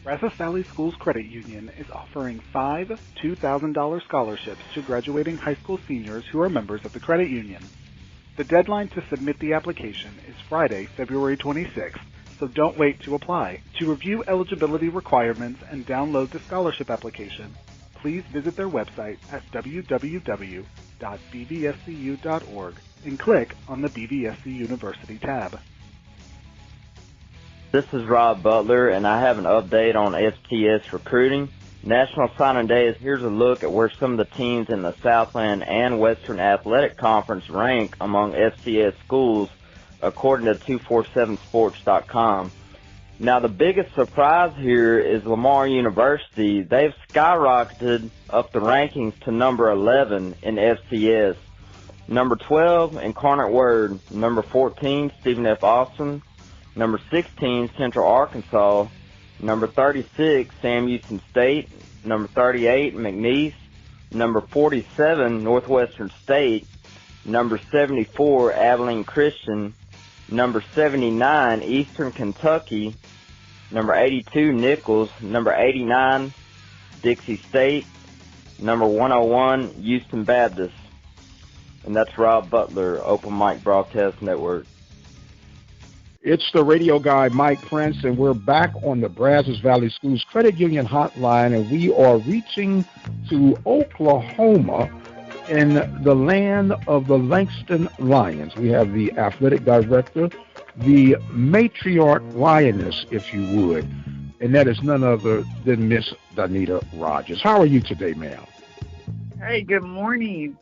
Brazos Valley Schools Credit Union is offering 5 $2,000 scholarships to graduating high school seniors who are members of the credit union. The deadline to submit the application is Friday, February 26th, so don't wait to apply. To review eligibility requirements and download the scholarship application, please visit their website at www.bvscu.org and click on the BVSC University tab. This is Rob Butler, and I have an update on FCS recruiting. National Signing Day is here's a look at where some of the teams in the Southland and Western Athletic Conference rank among FCS schools, according to 247sports.com. Now, the biggest surprise here is Lamar University. They've skyrocketed up the rankings to number 11 in FCS. Number 12, Incarnate Word. Number 14, Stephen F. Austin. Number 16, Central Arkansas. Number 36, Sam Houston State. Number 38, McNeese. Number 47, Northwestern State. Number 74, Abilene Christian. Number 79, Eastern Kentucky. Number 82, Nichols. Number 89, Dixie State. Number 101, Houston Baptist. And that's Rob Butler, Open Mic Broadcast Network. It's the radio guy, Mike Prince, and we're back on the Brazos Valley Schools Credit Union Hotline, and we are reaching to Oklahoma in the land of the Langston Lions. We have the athletic director, the matriarch lioness, if you would, and that is none other than Miss Donnita Rogers. How are you today, ma'am? Hey, good morning.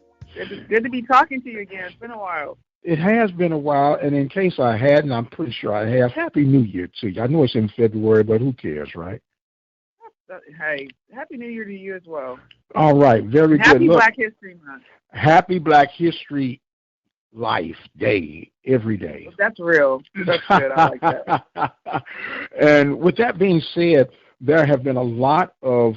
Good to be talking to you again. It's been a while. It has been a while, and in case I hadn't, I'm pretty sure I have. Happy New Year to you. I know it's in February, but who cares, right? Hey, Happy New Year to you as well. All right, very good. Happy Black History Month. Happy Black History Life Day, every day. That's real. That's good. I like that. And with that being said, there have been a lot of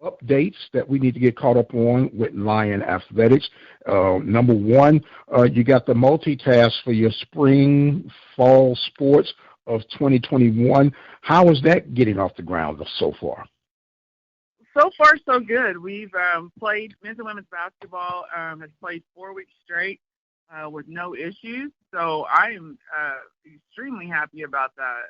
updates that we need to get caught up on with Lion Athletics. Number one, you got the multitask for your spring, fall sports of 2021. How is that getting off the ground so far? So far, so good. We've played men's and women's basketball, has played 4 weeks straight with no issues. So I am extremely happy about that.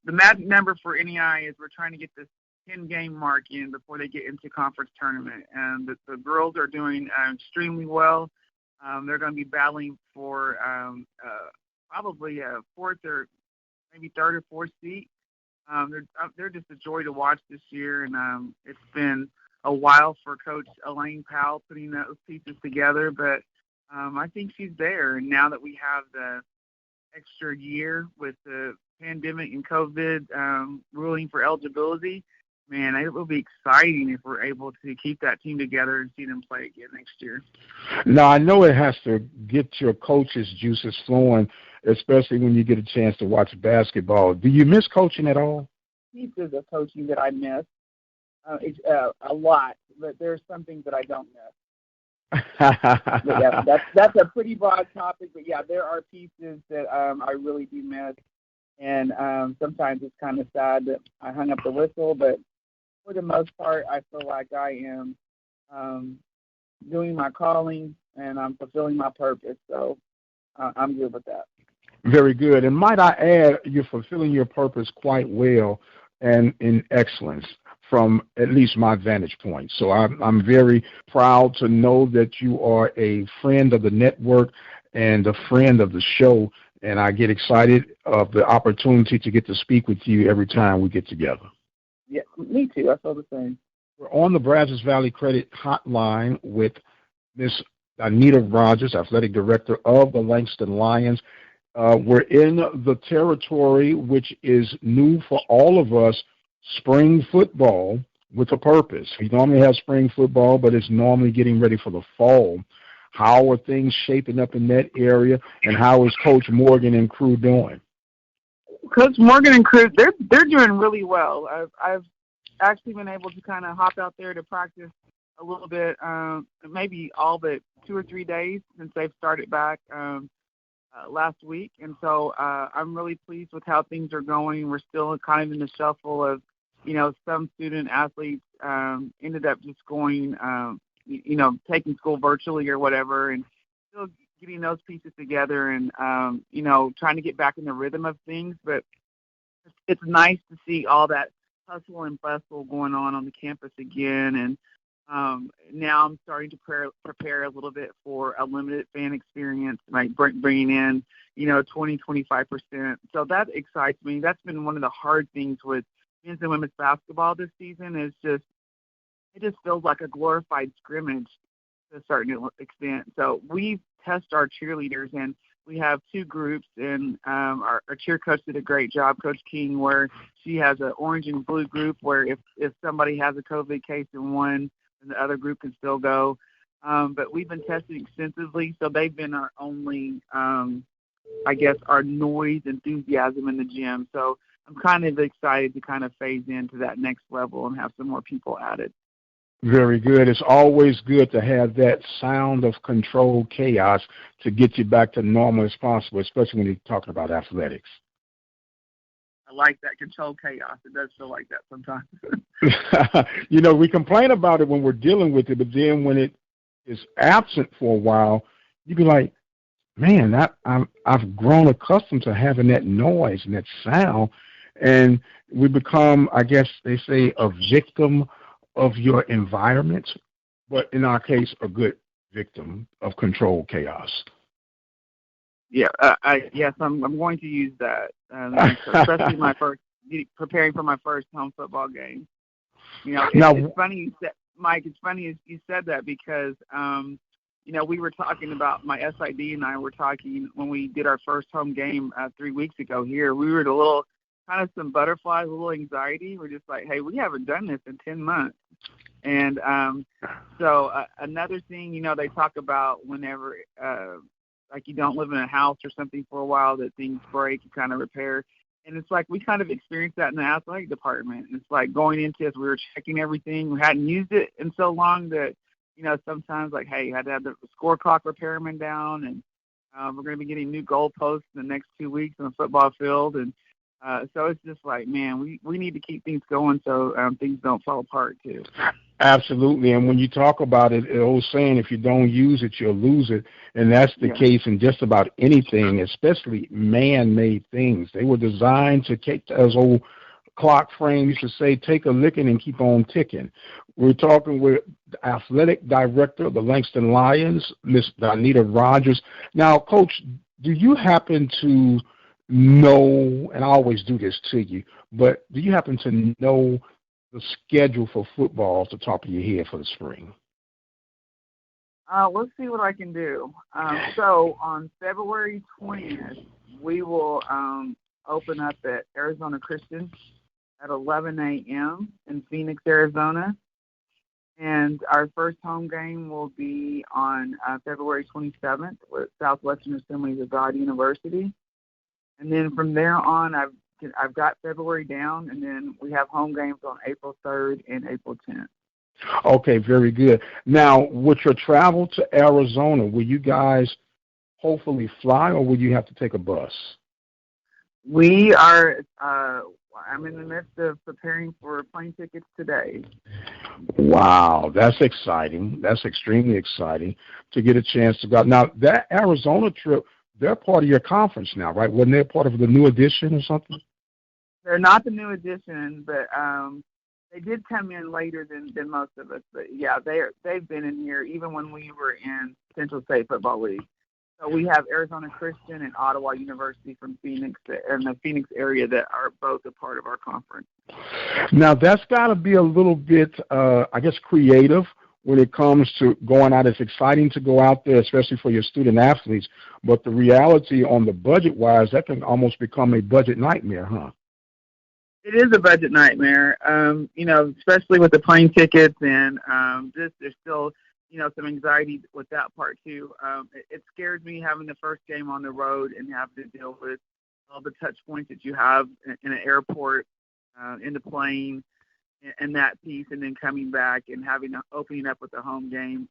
The magic number for NAIA is we're trying to get this 10-game mark in before they get into conference tournament. And the girls are doing extremely well. They're going to be battling for probably a fourth or maybe third or fourth seat. They're just a joy to watch this year, and it's been a while for Coach Elaine Powell putting those pieces together, but I think she's there. And now that we have the extra year with the pandemic and COVID ruling for eligibility, man, it will be exciting if we're able to keep that team together and see them play again next year. Now, I know it has to get your coach's juices flowing, especially when you get a chance to watch basketball. Do you miss coaching at all? Pieces of coaching that I miss a lot, but there's some things that I don't miss. Yeah, that's a pretty broad topic, but yeah, there are pieces that I really do miss, and sometimes it's kind of sad that I hung up the whistle, but for the most part, I feel like I am doing my calling and I'm fulfilling my purpose, so I'm good with that. Very good. And might I add, you're fulfilling your purpose quite well and in excellence from at least my vantage point. So I'm very proud to know that you are a friend of the network and a friend of the show, and I get excited of the opportunity to get to speak with you every time we get together. Yeah, me too. I feel the same. We're on the Brazos Valley Credit Hotline with Miss Donnita Rogers, Athletic Director of the Langston Lions. We're in the territory which is new for all of us, spring football with a purpose. We normally have spring football, but it's normally getting ready for the fall. How are things shaping up in that area, and how is Coach Morgan and crew doing? Coach Morgan and crew, they're doing really well. I've actually been able to kind of hop out there to practice a little bit, maybe all but 2 or 3 days since they've started back. last week, and so I'm really pleased with how things are going. We're still kind of in the shuffle of, some student athletes ended up just going, taking school virtually or whatever, and still getting those pieces together and, trying to get back in the rhythm of things. But it's nice to see all that hustle and bustle going on the campus again. And now I'm starting to prepare a little bit for a limited fan experience, like bringing in, 20-25%. So that excites me. That's been one of the hard things with men's and women's basketball this season. Is it just feels like a glorified scrimmage to a certain extent. So we test our cheerleaders, and we have two groups, and our cheer coach did a great job, Coach King, where she has an orange and blue group where if somebody has a COVID case in one, then the other group can still go. But we've been testing extensively, so they've been our only, our noise enthusiasm in the gym. So I'm kind of excited to kind of phase into that next level and have some more people added. Very good. It's always good to have that sound of controlled chaos to get you back to normal as possible, especially when you're talking about athletics. I like that controlled chaos. It does feel like that sometimes. We complain about it when we're dealing with it, but then when it is absent for a while, you be like, man, I've grown accustomed to having that noise and that sound, and we become, I guess they say, a victim of your environment, but in our case, a good victim of controlled chaos. Yeah, yes, I'm going to use that, especially preparing for my first home football game. It's funny you said, Mike. It's funny you said that because we were talking about, my SID and I were talking when we did our first home game 3 weeks ago here. We were a little kind of some butterflies, a little anxiety. We're just like, hey, we haven't done this in 10 months. And so another thing, they talk about whenever, like you don't live in a house or something for a while, that things break, you kind of repair. And it's like we kind of experienced that in the athletic department. It's like going into it, we were checking everything. We hadn't used it in so long that, sometimes like, hey, you had to have the score clock repairman down, and we're going to be getting new goalposts in the next 2 weeks on the football field. And so it's just like, man, we need to keep things going so things don't fall apart too. Absolutely. And when you talk about it, the old saying, if you don't use it, you'll lose it. And that's the case in just about anything, especially man-made things. They were designed to take, as old clock frame used to say, take a licking and keep on ticking. We're talking with the athletic director of the Langston Lions, Miss Donnita Rogers. Now, Coach, do you happen to know, and I always do this to you, but do you happen to know the schedule for football off the top of your head for the spring? Let's see what I can do. So on February 20th, we will open up at Arizona Christian at 11 a.m. in Phoenix, Arizona. And our first home game will be on February 27th with Southwestern Assemblies of God University. And then from there on, I've got February down, and then we have home games on April 3rd and April 10th. Okay, very good. Now, with your travel to Arizona, will you guys hopefully fly, or will you have to take a bus? We are, I'm in the midst of preparing for plane tickets today. Wow, that's exciting. That's extremely exciting to get a chance to go. Now, that Arizona trip, they're part of your conference now, right? Wasn't they part of the new edition or something? They're not the new edition, but they did come in later than most of us. But, yeah, they've been in here even when we were in Central State Football League. So we have Arizona Christian and Ottawa University from Phoenix and the Phoenix area that are both a part of our conference. Now, that's got to be a little bit, creative when it comes to going out. It's exciting to go out there, especially for your student athletes. But the reality on the budget-wise, that can almost become a budget nightmare, huh? It is a budget nightmare, especially with the plane tickets and there's still, some anxiety with that part too. It scares me having the first game on the road and having to deal with all the touch points that you have in an airport, in the plane, and that piece, and then coming back and opening up with the home game.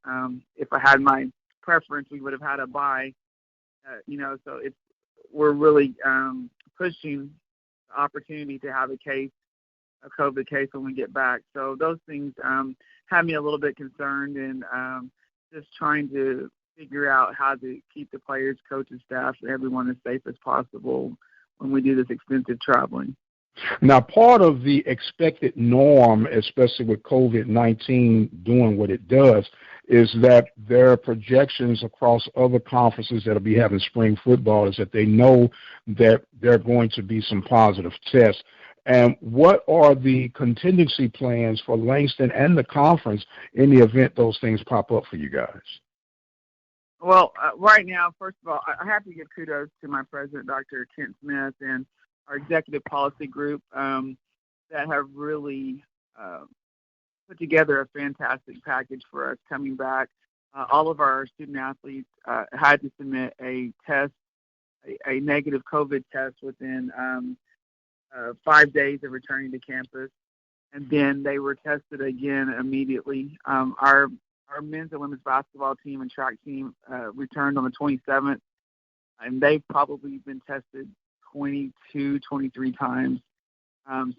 If I had my preference, we would have had a bye So we're really pushing the opportunity to have a COVID case when we get back. So those things have me a little bit concerned, and just trying to figure out how to keep the players, coaches, staff, and everyone as safe as possible when we do this extensive traveling. Now, part of the expected norm, especially with COVID-19 doing what it does, is that there are projections across other conferences that will be having spring football is that they know that there are going to be some positive tests. And what are the contingency plans for Langston and the conference in the event those things pop up for you guys? Well, right now, first of all, I have to give kudos to my president, Dr. Kent Smith, and our executive policy group that have really put together a fantastic package for us coming back. All of our student athletes had to submit a test, a negative COVID test within 5 days of returning to campus, and then they were tested again immediately. Our men's and women's basketball team and track team returned on the 27th, and they've probably been tested 22, 23 times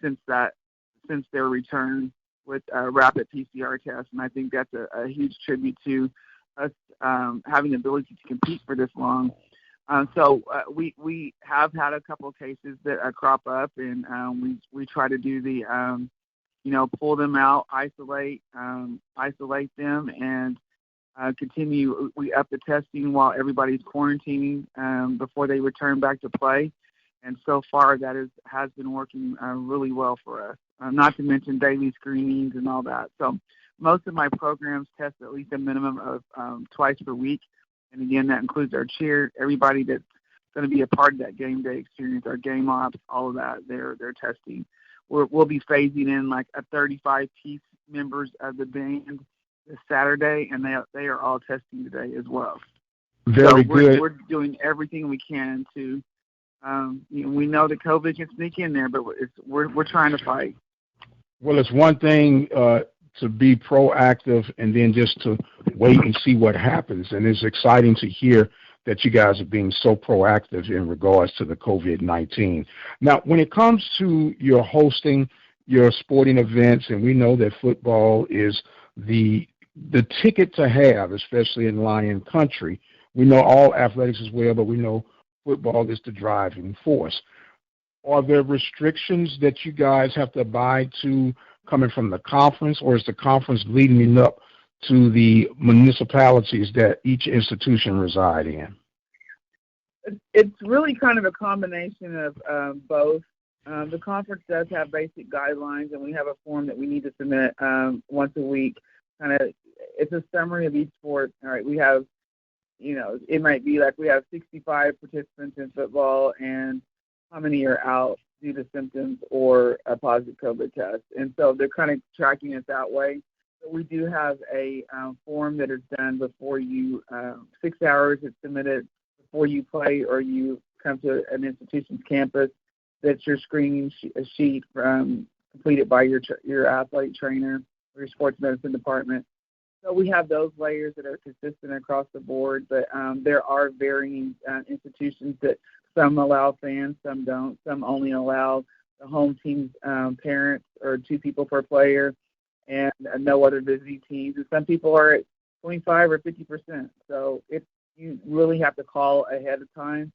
since their return with rapid PCR tests, and I think that's a huge tribute to us having the ability to compete for this long. So we have had a couple of cases that crop up, and we try to do the pull them out, isolate them, and continue. We up the testing while everybody's quarantining before they return back to play. And so far, that has been working really well for us, not to mention daily screenings and all that. So most of my programs test at least a minimum of twice per week. And, again, that includes our cheer, everybody that's going to be a part of that game day experience, our game ops, all of that, they're testing. We'll be phasing in like a 35-piece members of the band this Saturday, and they are all testing today as well. Very good. We're doing everything we can to we know that COVID can sneak in there, but we're trying to fight. Well, it's one thing to be proactive and then just to wait and see what happens. And it's exciting to hear that you guys are being so proactive in regards to the COVID-19. Now, when it comes to your hosting your sporting events, and we know that football is the ticket to have, especially in Lion Country. We know all athletics as well, but we know football is the driving force. Are there restrictions that you guys have to abide to coming from the conference, or is the conference leading up to the municipalities that each institution reside in? It's really kind of a combination of both. The conference does have basic guidelines, and we have a form that we need to submit once a week. It's a summary of each sport. All right, we have, it might be like we have 65 participants in football, and how many are out due to symptoms or a positive COVID test. And so they're kind of tracking it that way. But we do have a form that is done before you, 6 hours it's submitted before you play or you come to an institution's campus. That's your screening sheet completed by your athlete trainer or your sports medicine department. So we have those layers that are consistent across the board, but there are varying institutions that some allow fans, some don't. Some only allow the home team's parents or 2 people per player and no other visiting teams. And some people are at 25 or 50%. So you really have to call ahead of time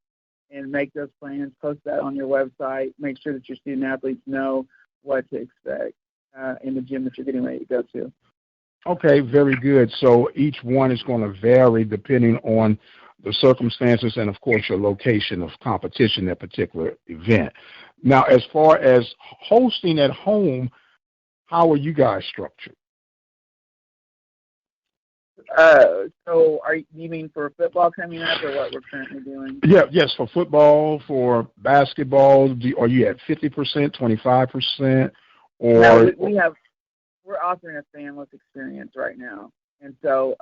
and make those plans, post that on your website, make sure that your student athletes know what to expect in the gym that you're getting ready to go to. Okay, very good. So each one is going to vary depending on the circumstances and, of course, your location of competition at a particular event. Now, as far as hosting at home, how are you guys structured? So you mean for football coming up or what we're currently doing? Yes, for football, for basketball, are you at 50%, 25%? Or no, we're offering a fanless experience right now. And so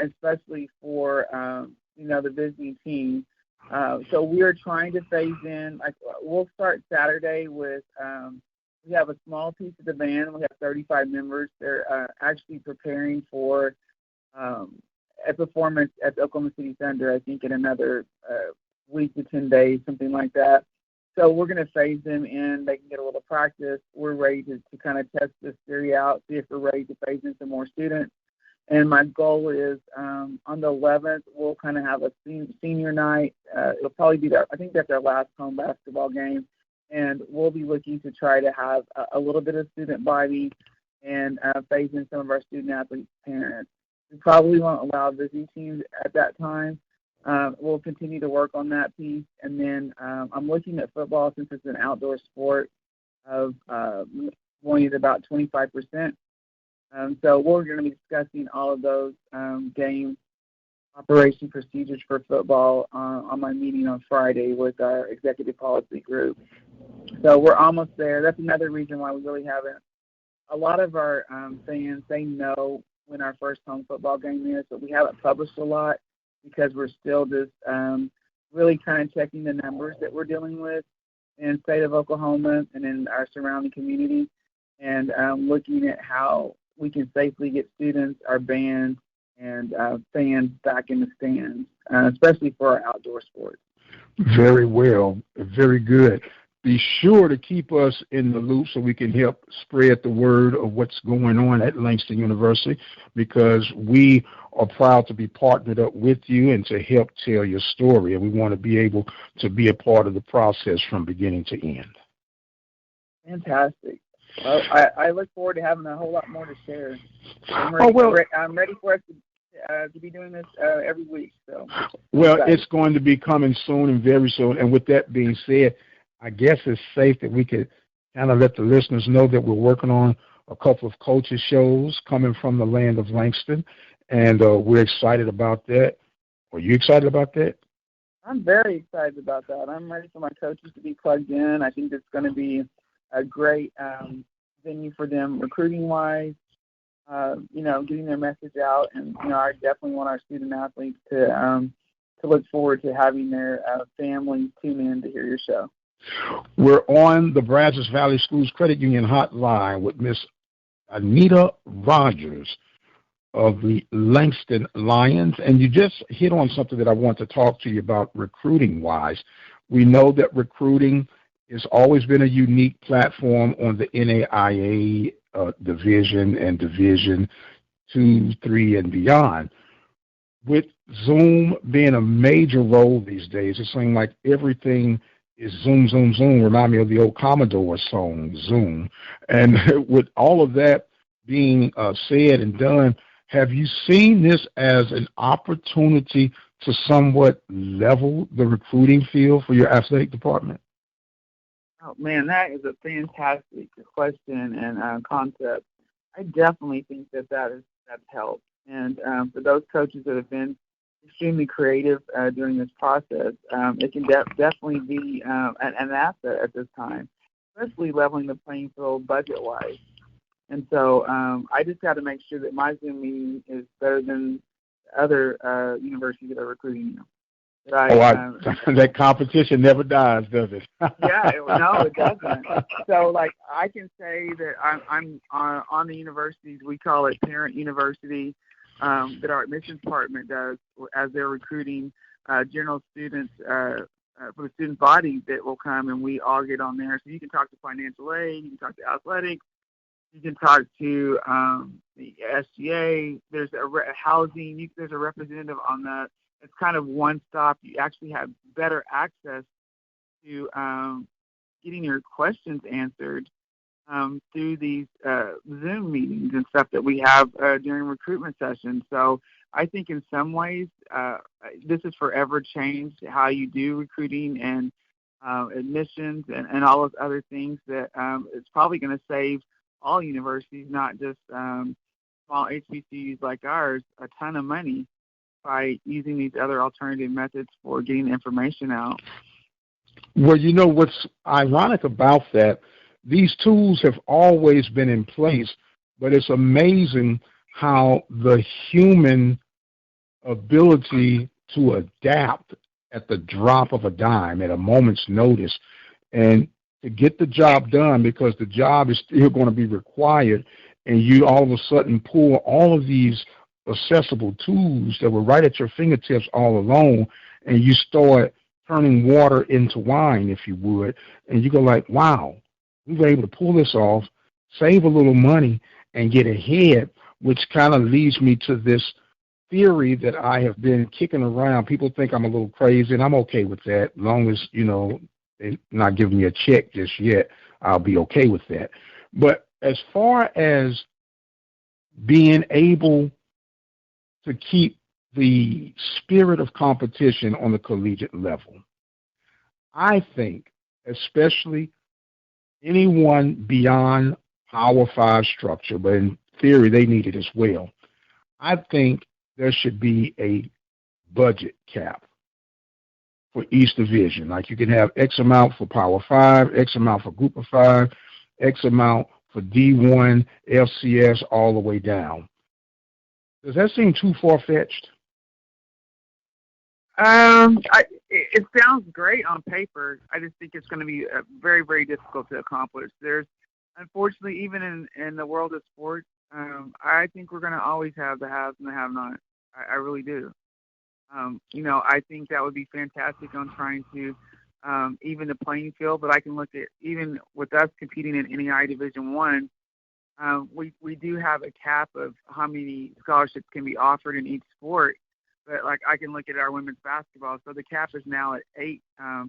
especially for the visiting team. So we are trying to phase in, we'll start Saturday with we have a small piece of the band. We have 35 members. They're actually preparing for a performance at the Oklahoma City Thunder, I think, in another week to 10 days, something like that. So we're going to phase them in. They can get a little practice. We're ready to kind of test this theory out, see if we're ready to phase in some more students. And my goal is on the 11th, we'll kind of have a senior night. It'll probably be I think that's our last home basketball game. And we'll be looking to try to have a little bit of student body and phase in some of our student athletes' parents. We probably won't allow visiting teams at that time. We'll continue to work on that piece. And then I'm looking at football, since it's an outdoor sport, of going at about 25%. So we're going to be discussing all of those game operation procedures for football on my meeting on Friday with our executive policy group. So we're almost there. That's another reason why we really haven't. A lot of our fans, they know when our first home football game is, but we haven't published a lot because we're still just really kind of checking the numbers that we're dealing with in the state of Oklahoma and in our surrounding community, and looking at how we can safely get students, our bands, and fans back in the stands, especially for our outdoor sports. Very well. Very good. Be sure to keep us in the loop so we can help spread the word of what's going on at Langston University, because we are proud to be partnered up with you and to help tell your story, and we want to be able to be a part of the process from beginning to end. Fantastic. Well, I look forward to having a whole lot more to share. I'm ready for us to be doing this every week. So, well, it's going to be coming soon and very soon. And with that being said, I guess it's safe that we could kind of let the listeners know that we're working on a couple of coaches shows coming from the land of Langston, and we're excited about that. Are you excited about that? I'm very excited about that. I'm ready for my coaches to be plugged in. I think it's going to be a great venue for them recruiting-wise, getting their message out. And, I definitely want our student athletes to look forward to having their families tune in to hear your show. We're on the Brazos Valley Schools Credit Union hotline with Miss Donnita Rogers of the Langston Lions. And you just hit on something that I want to talk to you about recruiting-wise. We know that recruiting has always been a unique platform on the NAIA division and Division 2, 3, and beyond. With Zoom being a major role these days, it seems like everything is Zoom, Zoom, Zoom. Remind me of the old Commodore song, Zoom. And with all of that being said and done, have you seen this as an opportunity to somewhat level the recruiting field for your athletic department? Oh, man, that is a fantastic question and concept. I definitely think that's helped. And for those coaches that have been extremely creative during this process, it can definitely be an asset at this time, especially leveling the playing field budget-wise. And so I just got to make sure that my Zoom meeting is better than other universities that are recruiting you. That competition never dies, does it? Yeah, no, it doesn't. So, I can say that I'm on the universities, we call it parent university, that our admissions department does as they're recruiting general students for the student body that will come, and we all get on there. So you can talk to financial aid, you can talk to athletics, you can talk to the SGA. There's housing. There's a representative on that. It's kind of one stop. You actually have better access to getting your questions answered through these Zoom meetings and stuff that we have during recruitment sessions. So I think in some ways this has forever changed how you do recruiting and admissions and all those other things that it's probably going to save all universities, not just small HBCUs like ours, a ton of money by using these other alternative methods for getting information out. Well, what's ironic about that, these tools have always been in place, but it's amazing how the human ability to adapt at the drop of a dime, at a moment's notice, and to get the job done, because the job is still going to be required, and you all of a sudden pull all of these accessible tools that were right at your fingertips all along, and you start turning water into wine, if you would, and you go like, wow, we were able to pull this off, save a little money, and get ahead, which kind of leads me to this theory that I have been kicking around. People think I'm a little crazy, and I'm okay with that. As long as, they're not giving me a check just yet, I'll be okay with that. But as far as being able to keep the spirit of competition on the collegiate level, I think, especially anyone beyond Power 5 structure, but in theory they need it as well, I think there should be a budget cap for each division. Like you can have X amount for Power 5, X amount for Group of 5, X amount for D1, FCS, all the way down. Does that seem too far-fetched? It sounds great on paper. I just think it's going to be very, very difficult to accomplish. There's, unfortunately, even in the world of sports, I think we're going to always have the haves and the have-nots. I really do. I think that would be fantastic on trying to even the playing field. But I can look at, even with us competing in NAIA Division I, we do have a cap of how many scholarships can be offered in each sport. But like I can look at our women's basketball. So the cap is now at 8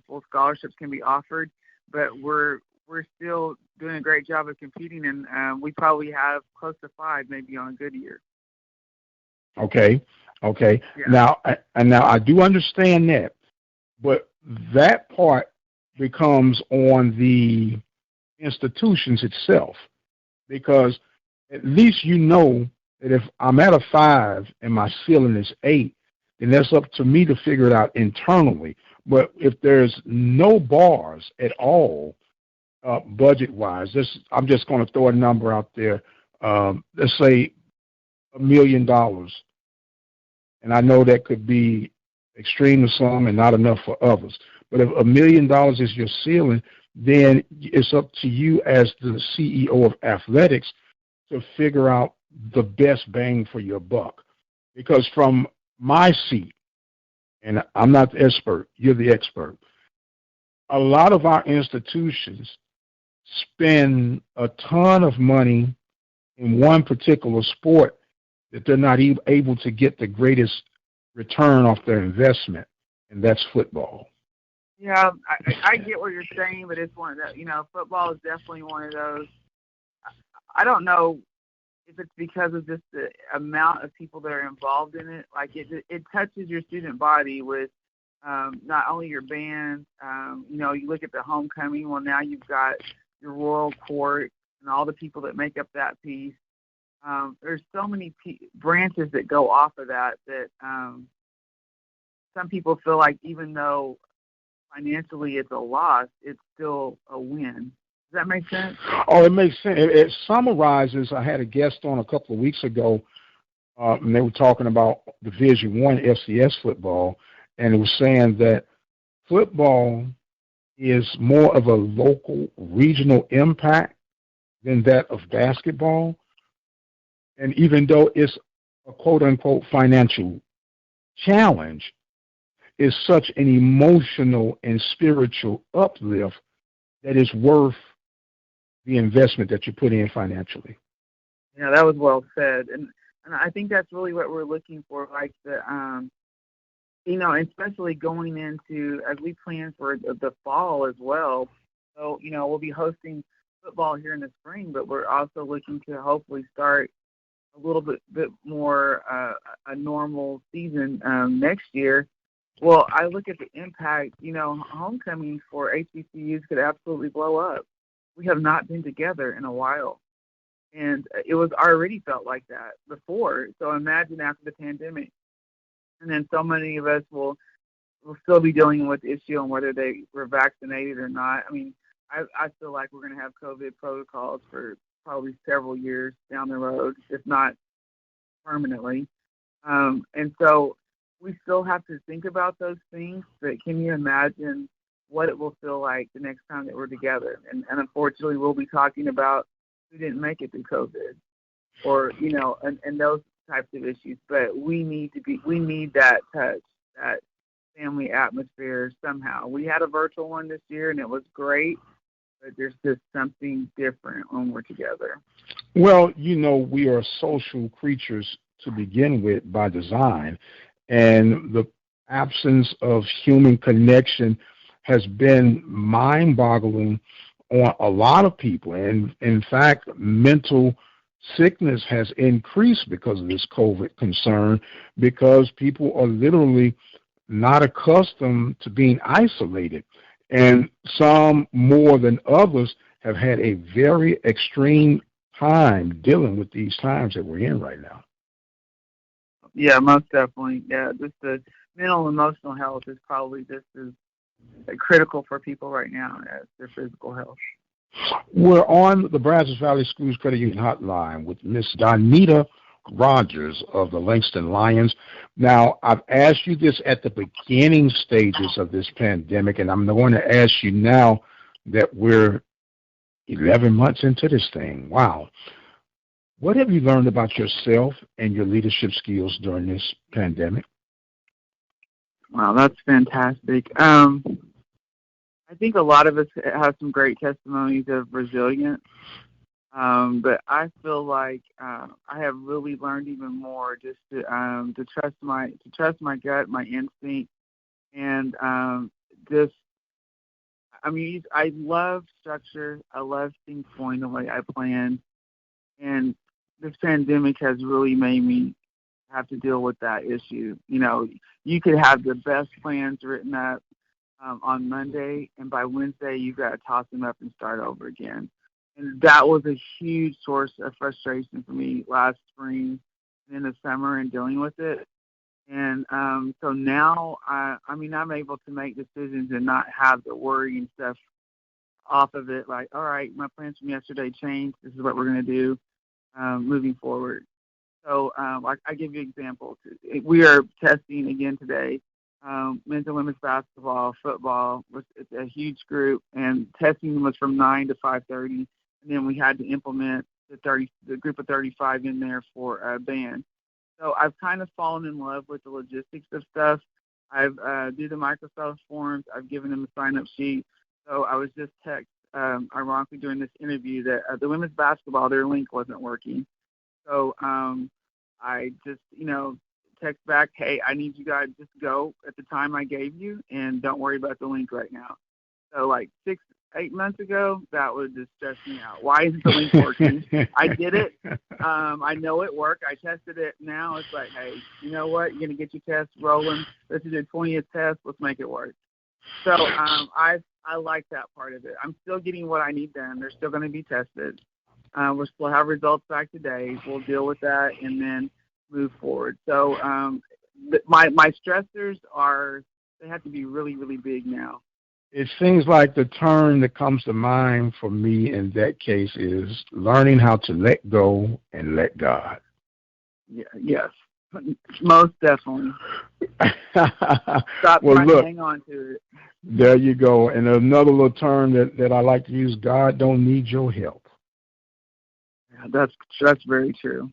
full scholarships can be offered. But we're still doing a great job of competing, and we probably have close to 5 maybe on a good year. Okay. Yeah. Now I do understand that, but that part becomes on the institutions itself, because at least that if I'm at a 5 and my ceiling is 8, then that's up to me to figure it out internally. But if there's no bars at all, budget-wise, I'm just going to throw a number out there. Let's say $1 million. And I know that could be extreme to some and not enough for others. But if $1 million is your ceiling, then it's up to you as the CEO of athletics to figure out the best bang for your buck. Because from my seat, and I'm not the expert, you're the expert, a lot of our institutions spend a ton of money in one particular sport that they're not able to get the greatest return off their investment, and that's football. Yeah, I get what you're saying, but it's one of the, football is definitely one of those. I don't know if it's because of just the amount of people that are involved in it. Like it touches your student body with not only your band. You look at the homecoming. Well, now you've got your royal court and all the people that make up that piece. There's so many branches that go off of that some people feel like even though financially it's a loss, it's still a win. Does that make sense? Oh, it makes sense. It summarizes. I had a guest on a couple of weeks ago, and they were talking about Division I FCS football, and it was saying that football is more of a local, regional impact than that of basketball. And even though it's a quote-unquote financial challenge, it's such an emotional and spiritual uplift that is worth the investment that you put in financially. Yeah, that was well said. And I think that's really what we're looking for, like the, especially going into, as we plan for the fall as well. So, we'll be hosting football here in the spring, but we're also looking to hopefully start a little bit more a normal season next year. Well, I look at the impact, homecoming for HBCUs could absolutely blow up. We have not been together in a while. And it was already felt like that before. So imagine after the pandemic. And then so many of us will still be dealing with the issue on whether they were vaccinated or not. I mean, I feel like we're going to have COVID protocols for probably several years down the road, if not permanently. And so we still have to think about those things, but can you imagine what it will feel like the next time that we're together? And unfortunately, we'll be talking about who didn't make it through COVID, or, and those types of issues, but we need that touch, that family atmosphere somehow. We had a virtual one this year, and it was great, but there's just something different when we're together. Well, we are social creatures to begin with by design, and the absence of human connection has been mind-boggling on a lot of people. And in fact, mental sickness has increased because of this COVID concern, because people are literally not accustomed to being isolated. And some more than others have had a very extreme time dealing with these times that we're in right now. Yeah, most definitely. Yeah, just the mental and emotional health is probably just as critical for people right now as their physical health. We're on the Brazos Valley Schools Credit Union Hotline with Miss Donnita Rogers of the Langston Lions. Now, I've asked you this at the beginning stages of this pandemic, and I'm going to ask you now that we're 11 months into this thing. Wow. What have you learned about yourself and your leadership skills during this pandemic? Wow, that's fantastic. I think a lot of us have some great testimonies of resilience, but I feel like I have really learned even more just to trust my gut, my instinct, and I love structure. I love things going the way I planned, and this pandemic has really made me have to deal with that issue. You could have the best plans written up on Monday, and by Wednesday you've got to toss them up and start over again. And that was a huge source of frustration for me last spring and in the summer and dealing with it. And so now, I'm able to make decisions and not have the worry and stuff off of it. Like, all right, my plans from yesterday changed. This is what we're going to do moving forward. So I give you an example. We are testing again today. Men's and women's basketball, football. It's a huge group, and testing was from 9 to 5:30. And then we had to implement the group of 35 in there for band. So I've kind of fallen in love with the logistics of stuff. I've do the Microsoft forms. I've given them a sign-up sheet. So I was just ironically during this interview that the women's basketball, their link wasn't working. So I just, text back, hey, I need you guys just go at the time I gave you and don't worry about the link right now. So like 6-8 months ago, that would just stress me out. Why isn't the link working? I did it. I know it worked. I tested it. Now it's like, hey, you know what? You're going to get your test rolling. This is your 20th test. Let's make it work. So I like that part of it. I'm still getting what I need done. They're still going to be tested. We'll still have results back today. We'll deal with that and then move forward. So my stressors they have to be really, really big now. It seems like the term that comes to mind for me in that case is learning how to let go and let God. Yeah, yes, most definitely. Stop well, trying look, to hang on to it. There you go. And another little term that I like to use, God don't need your help. Yeah, that's very true.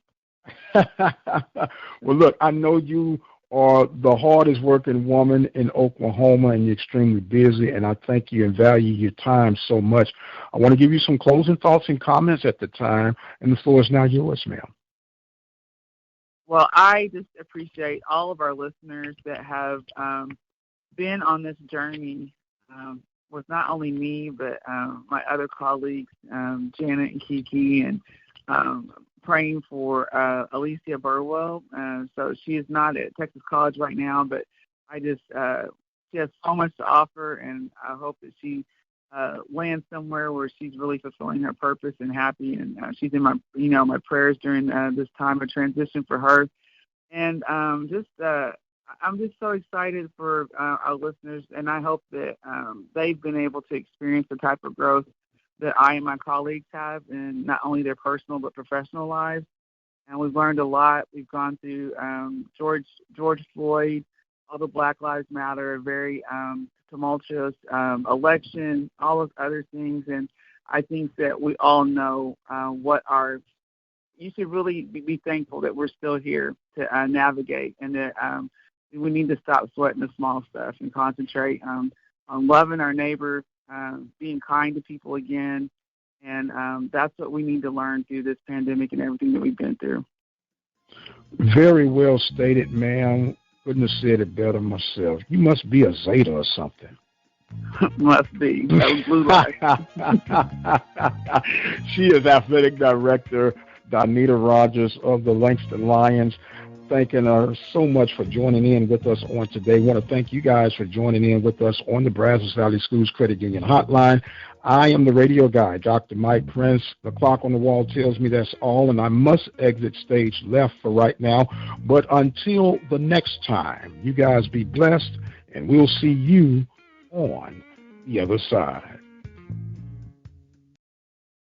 Well, look, I know you are the hardest working woman in Oklahoma, and you're extremely busy, and I thank you and value your time so much. I want to give you some closing thoughts and comments at the time, and the floor is now yours, ma'am. Well, I just appreciate all of our listeners that have been on this journey with not only me, but my other colleagues, Janet and Kiki, and praying for Alicia Burwell. So she is not at Texas College right now, but she has so much to offer, and I hope that she lands somewhere where she's really fulfilling her purpose and happy. And she's in my prayers during this time of transition for her. And I'm just so excited for our listeners, and I hope that they've been able to experience the type of growth that I and my colleagues have in not only their personal but professional lives. And we've learned a lot. We've gone through George Floyd, all the Black Lives Matter, very tumultuous election, all of other things. And I think that we all know what our you should really be thankful that we're still here to navigate, and that we need to stop sweating the small stuff and concentrate on loving our neighbor, being kind to people again, and that's what we need to learn through this pandemic and everything that we've been through. Very well stated, ma'am. Couldn't have said it better myself. You must be a Zeta or something. Must be. That was blue light. She is athletic director Donnita Rogers of the Langston Lions. Thanking her so much for joining in with us on today. I want to thank you guys for joining in with us on the Brazos Valley Schools Credit Union Hotline. I am the radio guy, Dr. Mike Prince. The clock on the wall tells me that's all, and I must exit stage left for right now. But until the next time, you guys be blessed, and we'll see you on the other side.